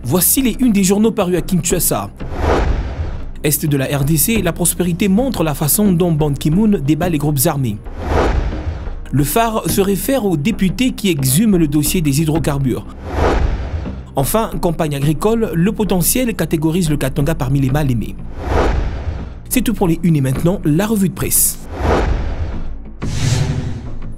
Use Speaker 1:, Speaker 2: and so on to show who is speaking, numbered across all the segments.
Speaker 1: Voici les unes des journaux parus à Kinshasa. Est de la RDC, la prospérité montre la façon dont Ban Ki-moon débat les groupes armés. Le phare se réfère aux députés qui exhument le dossier des hydrocarbures. Enfin, campagne agricole, le potentiel catégorise le Katanga parmi les mal aimés. C'est tout pour les unes et maintenant, la revue de presse.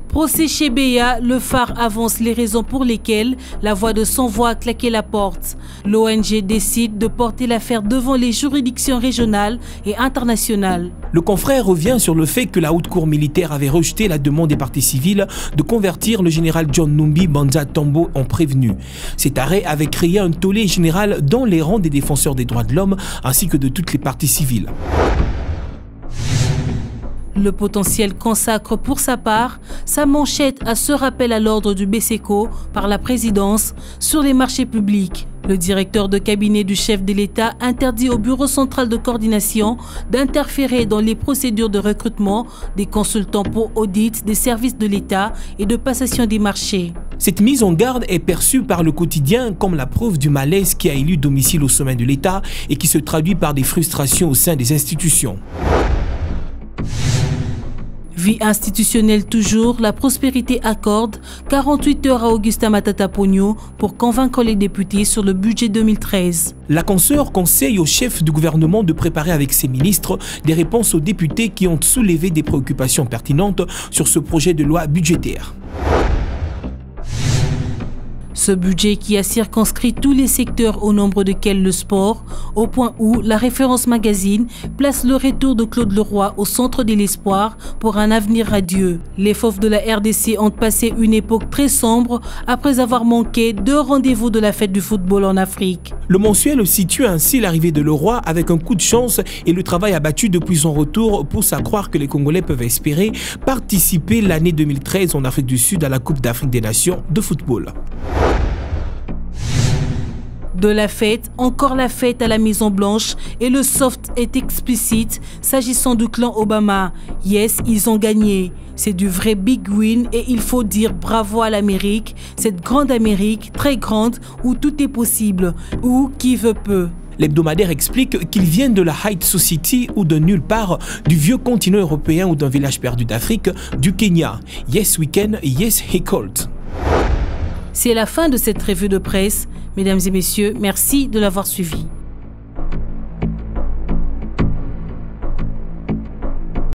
Speaker 2: Procès chez Beya, le phare avance les raisons pour lesquelles la voix de Sans Voix a claqué la porte. L'ONG décide de porter l'affaire devant les juridictions régionales et internationales.
Speaker 1: Le confrère revient sur le fait que la haute cour militaire avait rejeté la demande des parties civiles de convertir le général John Numbi Banza Tambo en prévenu. Cet arrêt avait créé un tollé général dans les rangs des défenseurs des droits de l'homme ainsi que de toutes les parties civiles.
Speaker 2: Le potentiel consacre pour sa part sa manchette à ce rappel à l'ordre du BCECO par la présidence sur les marchés publics. Le directeur de cabinet du chef de l'État interdit au Bureau central de coordination d'interférer dans les procédures de recrutement des consultants pour audit des services de l'État et de passation des marchés.
Speaker 1: Cette mise en garde est perçue par le quotidien comme la preuve du malaise qui a élu domicile au sommet de l'État et qui se traduit par des frustrations au sein des institutions.
Speaker 2: Vie institutionnelle toujours, la prospérité accorde 48 heures à Augustin Matata Pogno pour convaincre les députés sur le budget 2013.
Speaker 1: La consoeur conseille au chef du gouvernement de préparer avec ses ministres des réponses aux députés qui ont soulevé des préoccupations pertinentes sur ce projet de loi budgétaire.
Speaker 2: Ce budget qui a circonscrit tous les secteurs au nombre desquels le sport, au point où la référence magazine place le retour de Claude Leroy au centre de l'espoir pour un avenir radieux. Les fauves de la RDC ont passé une époque très sombre après avoir manqué 2 rendez-vous de la fête du football en Afrique.
Speaker 1: Le mensuel situe ainsi l'arrivée de Leroy avec un coup de chance et le travail abattu depuis son retour pousse à croire que les Congolais peuvent espérer participer l'année 2013 en Afrique du Sud à la Coupe d'Afrique des Nations de football.
Speaker 2: De la fête, encore la fête à la Maison Blanche et le soft est explicite s'agissant du clan Obama. Yes, ils ont gagné. C'est du vrai big win et il faut dire bravo à l'Amérique, cette grande Amérique, très grande, où tout est possible, où qui veut peut.
Speaker 1: L'hebdomadaire explique qu'ils viennent de la High Society ou de nulle part, du vieux continent européen ou d'un village perdu d'Afrique, du Kenya. Yes weekend, yes he called.
Speaker 2: C'est la fin de cette revue de presse. Mesdames et messieurs, merci de l'avoir suivi.